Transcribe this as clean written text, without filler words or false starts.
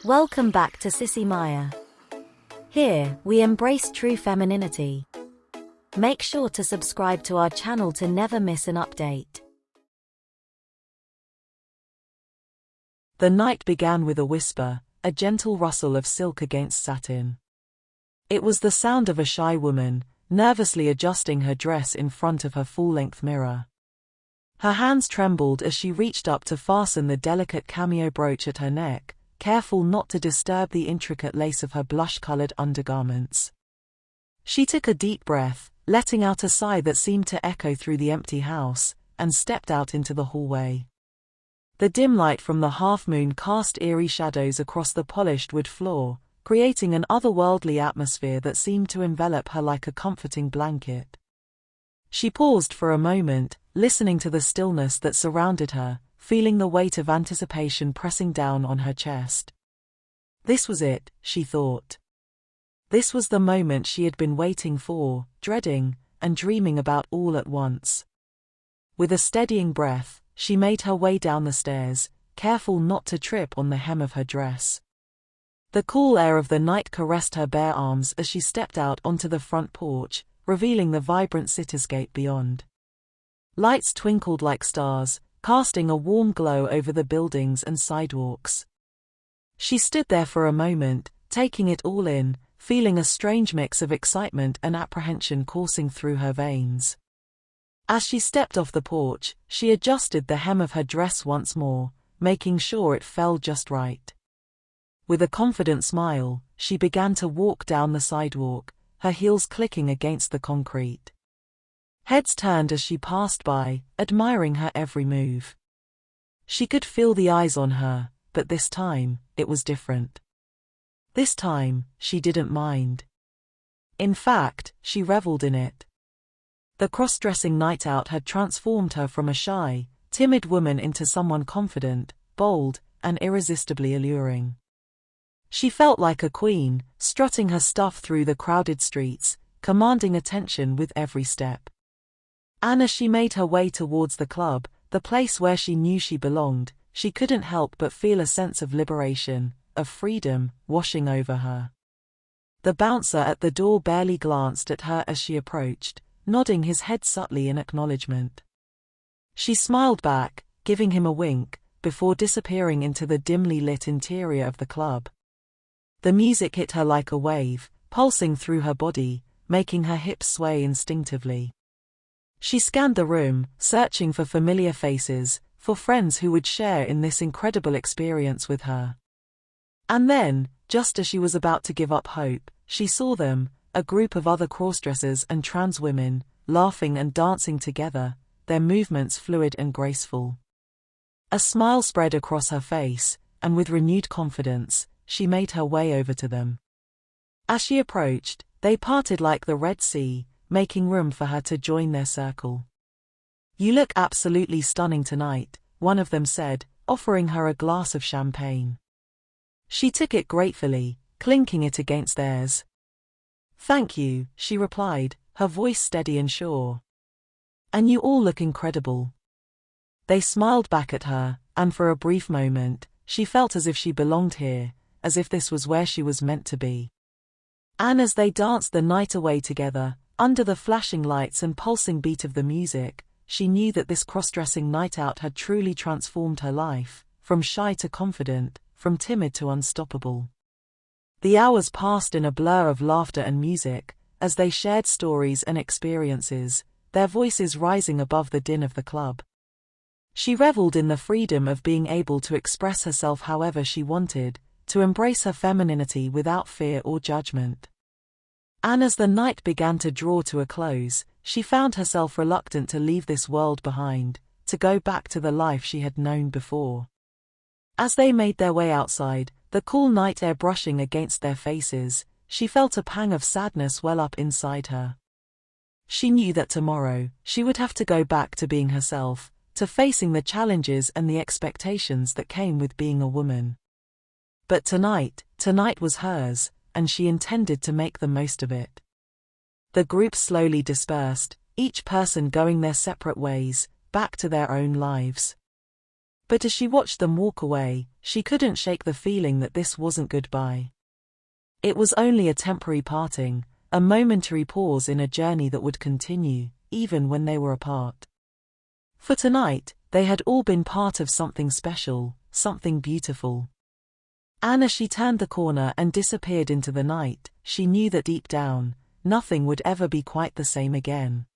Welcome back to Sissy Maya. Here, we embrace true femininity. Make sure to subscribe to our channel to never miss an update. The night began with a whisper, a gentle rustle of silk against satin. It was the sound of a shy woman, nervously adjusting her dress in front of her full-length mirror. Her hands trembled as she reached up to fasten the delicate cameo brooch at her neck, careful not to disturb the intricate lace of her blush-colored undergarments. She took a deep breath, letting out a sigh that seemed to echo through the empty house, and stepped out into the hallway. The dim light from the half-moon cast eerie shadows across the polished wood floor, creating an otherworldly atmosphere that seemed to envelop her like a comforting blanket. She paused for a moment, listening to the stillness that surrounded her, feeling the weight of anticipation pressing down on her chest. This was it, she thought. This was the moment she had been waiting for, dreading, and dreaming about all at once. With a steadying breath, she made her way down the stairs, careful not to trip on the hem of her dress. The cool air of the night caressed her bare arms as she stepped out onto the front porch, revealing the vibrant cityscape beyond. Lights twinkled like stars, casting a warm glow over the buildings and sidewalks. She stood there for a moment, taking it all in, feeling a strange mix of excitement and apprehension coursing through her veins. As she stepped off the porch, she adjusted the hem of her dress once more, making sure it fell just right. With a confident smile, she began to walk down the sidewalk, her heels clicking against the concrete. Heads turned as she passed by, admiring her every move. She could feel the eyes on her, but this time, it was different. This time, she didn't mind. In fact, she reveled in it. The cross-dressing night out had transformed her from a shy, timid woman into someone confident, bold, and irresistibly alluring. She felt like a queen, strutting her stuff through the crowded streets, commanding attention with every step. And as she made her way towards the club, the place where she knew she belonged, she couldn't help but feel a sense of liberation, of freedom, washing over her. The bouncer at the door barely glanced at her as she approached, nodding his head subtly in acknowledgement. She smiled back, giving him a wink, before disappearing into the dimly lit interior of the club. The music hit her like a wave, pulsing through her body, making her hips sway instinctively. She scanned the room, searching for familiar faces, for friends who would share in this incredible experience with her. And then, just as she was about to give up hope, she saw them, a group of other crossdressers and trans women, laughing and dancing together, their movements fluid and graceful. A smile spread across her face, and with renewed confidence, she made her way over to them. As she approached, they parted like the Red Sea, making room for her to join their circle. "You look absolutely stunning tonight," one of them said, offering her a glass of champagne. She took it gratefully, clinking it against theirs. "Thank you," she replied, her voice steady and sure. "And you all look incredible." They smiled back at her, and for a brief moment, she felt as if she belonged here, as if this was where she was meant to be. And as they danced the night away together, under the flashing lights and pulsing beat of the music, she knew that this cross-dressing night out had truly transformed her life, from shy to confident, from timid to unstoppable. The hours passed in a blur of laughter and music, as they shared stories and experiences, their voices rising above the din of the club. She reveled in the freedom of being able to express herself however she wanted, to embrace her femininity without fear or judgment. And as the night began to draw to a close, she found herself reluctant to leave this world behind, to go back to the life she had known before. As they made their way outside, the cool night air brushing against their faces, she felt a pang of sadness well up inside her. She knew that tomorrow, she would have to go back to being herself, to facing the challenges and the expectations that came with being a woman. But tonight was hers, and she intended to make the most of it. The group slowly dispersed, each person going their separate ways, back to their own lives. But as she watched them walk away, she couldn't shake the feeling that this wasn't goodbye. It was only a temporary parting, a momentary pause in a journey that would continue, even when they were apart. For tonight, they had all been part of something special, something beautiful. And as she turned the corner and disappeared into the night, she knew that deep down, nothing would ever be quite the same again.